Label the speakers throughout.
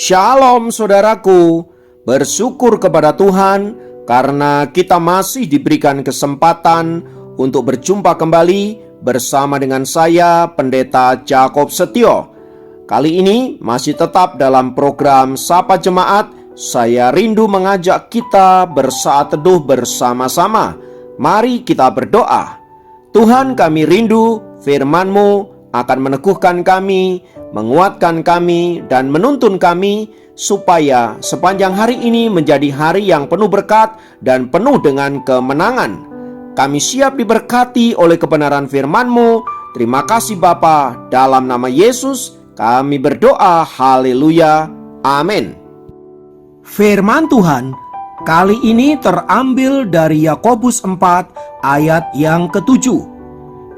Speaker 1: Shalom saudaraku, bersyukur kepada Tuhan karena kita masih diberikan kesempatan untuk berjumpa kembali bersama dengan saya, Pendeta Jakob Setio. Kali ini masih tetap dalam program Sapa Jemaat. Saya rindu mengajak kita bersaat teduh bersama-sama. Mari kita berdoa. Tuhan, kami rindu firman-Mu akan meneguhkan kami, menguatkan kami, dan menuntun kami supaya sepanjang hari ini menjadi hari yang penuh berkat dan penuh dengan kemenangan. Kami siap diberkati oleh kebenaran firman-Mu. Terima kasih Bapa, dalam nama Yesus kami berdoa, haleluya, amin. Firman Tuhan kali ini terambil dari Yakobus 4 ayat yang ke-7.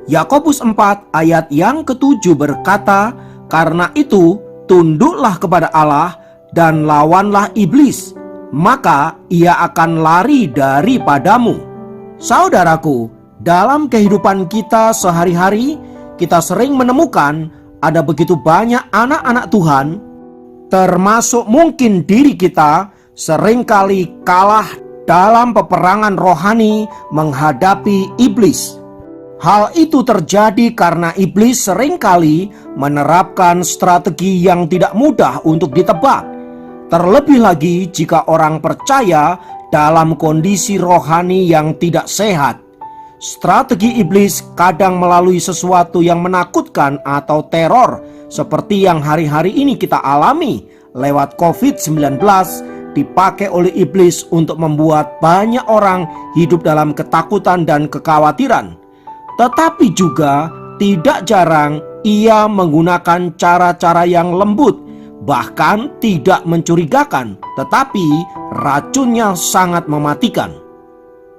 Speaker 1: Yakobus 4 ayat yang ke-7 berkata, "Karena itu tunduklah kepada Allah dan lawanlah iblis, maka ia akan lari daripadamu." Saudaraku, dalam kehidupan kita sehari-hari, kita sering menemukan ada begitu banyak anak-anak Tuhan, termasuk mungkin diri kita, seringkali kalah dalam peperangan rohani menghadapi iblis. Hal itu terjadi karena iblis seringkali menerapkan strategi yang tidak mudah untuk ditebak. Terlebih lagi jika orang percaya dalam kondisi rohani yang tidak sehat. Strategi iblis kadang melalui sesuatu yang menakutkan atau teror, seperti yang hari-hari ini kita alami lewat COVID-19, dipakai oleh iblis untuk membuat banyak orang hidup dalam ketakutan dan kekhawatiran. Tetapi juga tidak jarang ia menggunakan cara-cara yang lembut, bahkan tidak mencurigakan, tetapi racunnya sangat mematikan.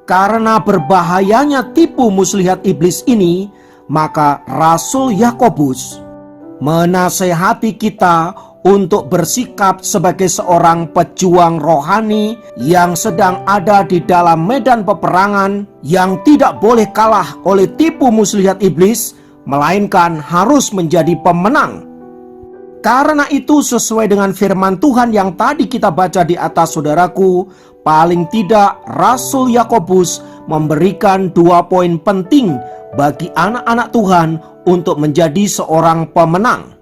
Speaker 1: Karena berbahayanya tipu muslihat iblis ini, maka Rasul Yakobus menasehati kita untuk bersikap sebagai seorang pejuang rohani yang sedang ada di dalam medan peperangan, yang tidak boleh kalah oleh tipu muslihat iblis, melainkan harus menjadi pemenang. Karena itu, sesuai dengan firman Tuhan yang tadi kita baca di atas, saudaraku, paling tidak Rasul Yakobus memberikan 2 poin penting bagi anak-anak Tuhan untuk menjadi seorang pemenang.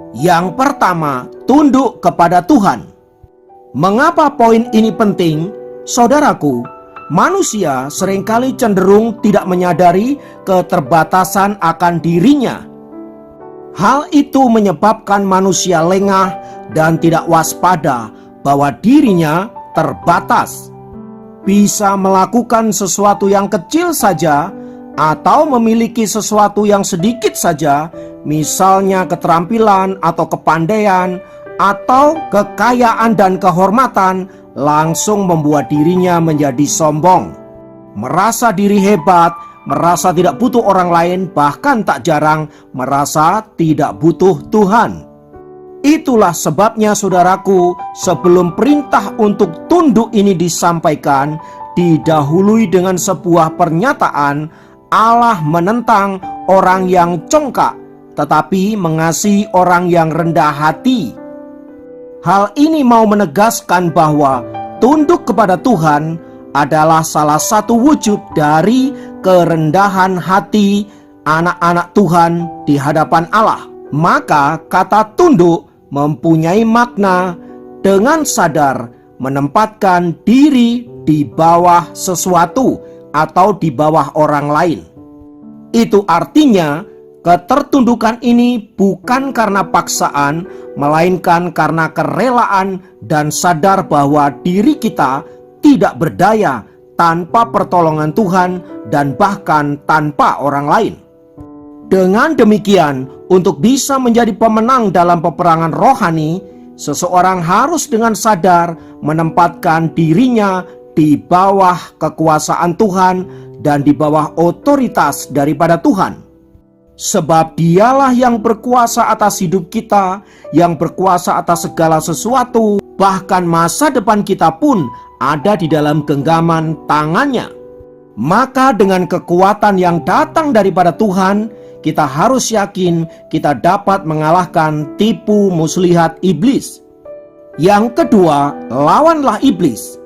Speaker 1: Yang pertama, tunduk kepada Tuhan. Mengapa poin ini penting? Saudaraku, manusia seringkali cenderung tidak menyadari keterbatasan akan dirinya. Hal itu menyebabkan manusia lengah dan tidak waspada bahwa dirinya terbatas. Bisa melakukan sesuatu yang kecil saja atau memiliki sesuatu yang sedikit saja, misalnya keterampilan atau kepandaian atau kekayaan dan kehormatan, langsung membuat dirinya menjadi sombong, merasa diri hebat, merasa tidak butuh orang lain, bahkan tak jarang merasa tidak butuh Tuhan. Itulah sebabnya, saudaraku, sebelum perintah untuk tunduk ini disampaikan, didahului dengan sebuah pernyataan. Allah menentang orang yang congkak, tetapi mengasihi orang yang rendah hati. Hal ini mau menegaskan bahwa tunduk kepada Tuhan adalah salah satu wujud dari kerendahan hati anak-anak Tuhan di hadapan Allah. Maka kata tunduk mempunyai makna dengan sadar menempatkan diri di bawah sesuatu atau di bawah orang lain. Itu artinya ketertundukan ini bukan karena paksaan, melainkan karena kerelaan dan sadar bahwa diri kita tidak berdaya tanpa pertolongan Tuhan dan bahkan tanpa orang lain. Dengan demikian, untuk bisa menjadi pemenang dalam peperangan rohani, seseorang harus dengan sadar menempatkan dirinya di bawah kekuasaan Tuhan dan di bawah otoritas daripada Tuhan. Sebab dialah yang berkuasa atas hidup kita, yang berkuasa atas segala sesuatu, bahkan masa depan kita pun ada di dalam genggaman tangannya. Maka dengan kekuatan yang datang daripada Tuhan, kita harus yakin kita dapat mengalahkan tipu muslihat iblis. Yang kedua, lawanlah iblis.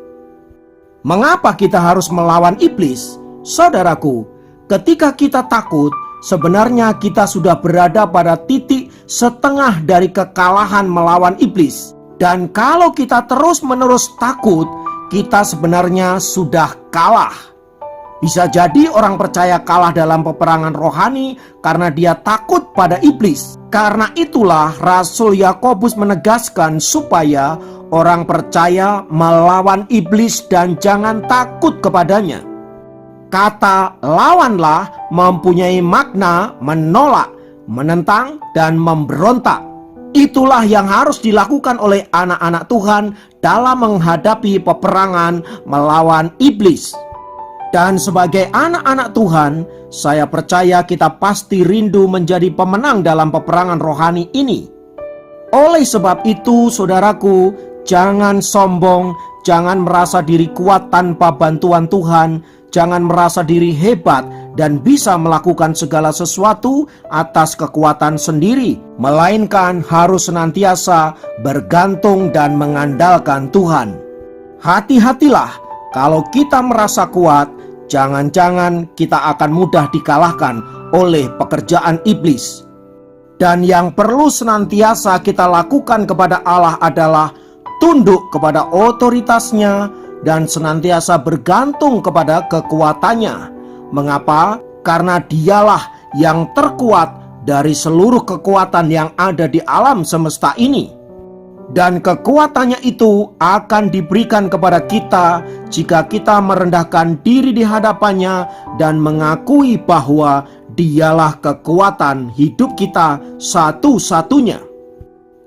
Speaker 1: Mengapa kita harus melawan iblis? Saudaraku, ketika kita takut, sebenarnya kita sudah berada pada titik setengah dari kekalahan melawan iblis. Dan kalau kita terus-menerus takut, kita sebenarnya sudah kalah. Bisa jadi orang percaya kalah dalam peperangan rohani karena dia takut pada iblis. Karena itulah Rasul Yakobus menegaskan supaya orang percaya melawan iblis dan jangan takut kepadanya. Kata lawanlah mempunyai makna menolak, menentang, dan memberontak. Itulah yang harus dilakukan oleh anak-anak Tuhan dalam menghadapi peperangan melawan iblis. Dan sebagai anak-anak Tuhan, saya percaya kita pasti rindu menjadi pemenang dalam peperangan rohani ini. Oleh sebab itu, saudaraku, jangan sombong, jangan merasa diri kuat tanpa bantuan Tuhan, jangan merasa diri hebat dan bisa melakukan segala sesuatu atas kekuatan sendiri, melainkan harus senantiasa bergantung dan mengandalkan Tuhan. Hati-hatilah kalau kita merasa kuat, jangan-jangan kita akan mudah dikalahkan oleh pekerjaan iblis. Dan yang perlu senantiasa kita lakukan kepada Allah adalah tunduk kepada otoritasnya dan senantiasa bergantung kepada kekuatannya. Mengapa? Karena dialah yang terkuat dari seluruh kekuatan yang ada di alam semesta ini. Dan kekuatannya itu akan diberikan kepada kita jika kita merendahkan diri di hadapannya dan mengakui bahwa dialah kekuatan hidup kita satu-satunya.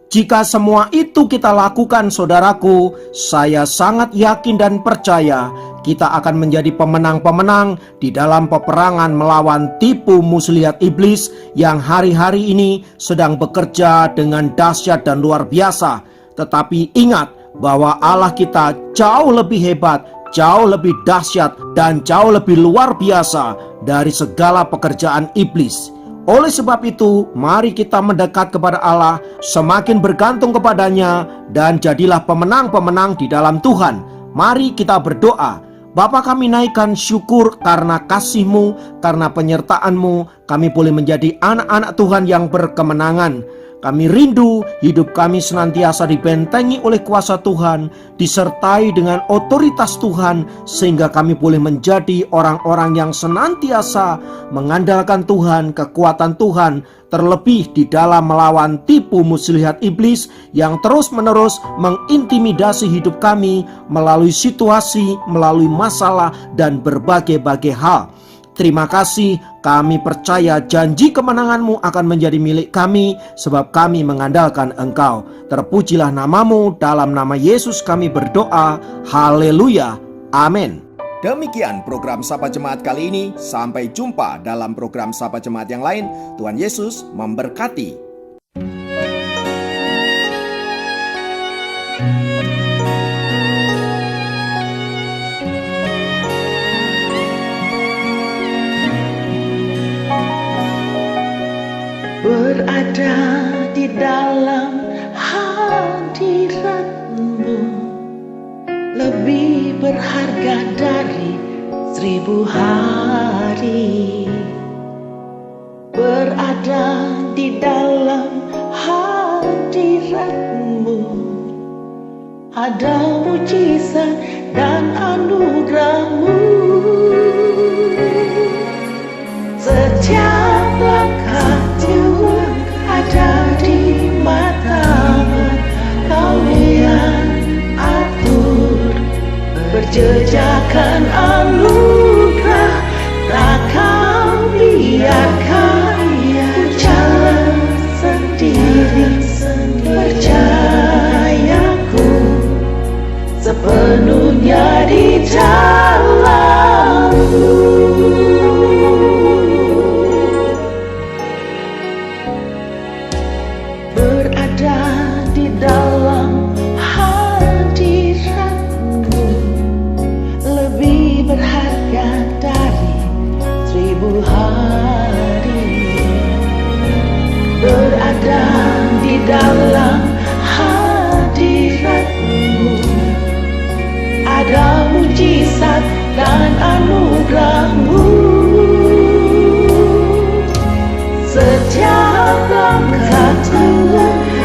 Speaker 1: Jika semua itu kita lakukan, saudaraku, saya sangat yakin dan percaya kita akan menjadi pemenang-pemenang di dalam peperangan melawan tipu muslihat iblis yang hari-hari ini sedang bekerja dengan dahsyat dan luar biasa. Tetapi ingat bahwa Allah kita jauh lebih hebat, jauh lebih dahsyat, dan jauh lebih luar biasa dari segala pekerjaan iblis. Oleh sebab itu, mari kita mendekat kepada Allah, semakin bergantung kepadanya, dan jadilah pemenang-pemenang di dalam Tuhan. Mari kita berdoa. Bapa, kami naikkan syukur karena kasih-Mu, karena penyertaan-Mu, kami boleh menjadi anak-anak Tuhan yang berkemenangan. Kami rindu hidup kami senantiasa dibentengi oleh kuasa Tuhan, disertai dengan otoritas Tuhan, sehingga kami boleh menjadi orang-orang yang senantiasa mengandalkan Tuhan, kekuatan Tuhan, terlebih di dalam melawan tipu muslihat iblis yang terus-menerus mengintimidasi hidup kami melalui situasi, melalui masalah, dan berbagai-bagai hal. Terima kasih, kami percaya janji kemenangan-Mu akan menjadi milik kami sebab kami mengandalkan Engkau. Terpujilah nama-Mu, dalam nama Yesus kami berdoa. Haleluya, amin. Demikian program Sapa Jemaat kali ini. Sampai jumpa dalam program Sapa Jemaat yang lain. Tuhan Yesus memberkati.
Speaker 2: Berada di dalam hadirat-Mu lebih berharga dari 1000 hari. Berada di dalam hadirat-Mu ada mujizat dan anugerah-Mu. Setiap langkah ada di mata-Mu, Kau yang atur berjejakan anugerah. Tak Kau biarkan ku jalan sendiri, percayaku sepenuhnya di dalam-Mu. Berada di dalam hadirat ada mujizat dan anugerah-Mu. Setiap langkahku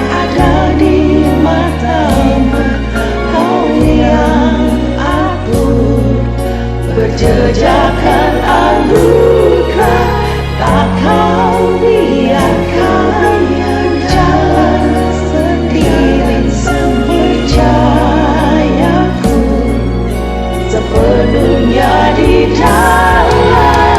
Speaker 2: ada di mata-Mu, Kau yang atur berjejakan anugerah. Tak Kau biarkan jalan sendiri, percayaku sepenuhnya di dalam-Mu.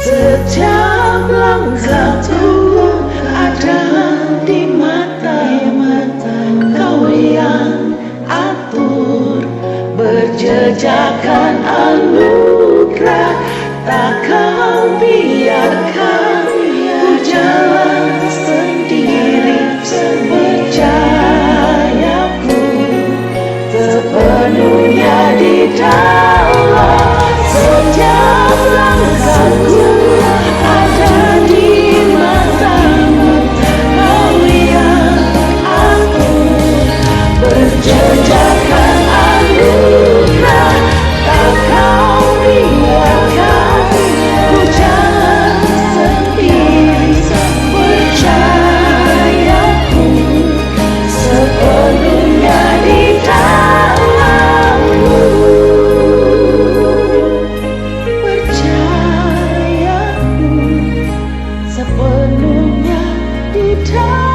Speaker 2: Setiap langkahku ada di mata, Kau yang atur berjejakan anugerah. Tak Kau biarkan ku jalan sendiri, percayaku sepenuhnya di dalam. Setiap langkahku ada di mata-Mu, Kau yang atur berjejakan anugerah. Tak Kau biarkan ku jalan sendiri, percayaku sepenuhnya di dalam-Mu. Percayaku sepenuhnya di dalam-Mu.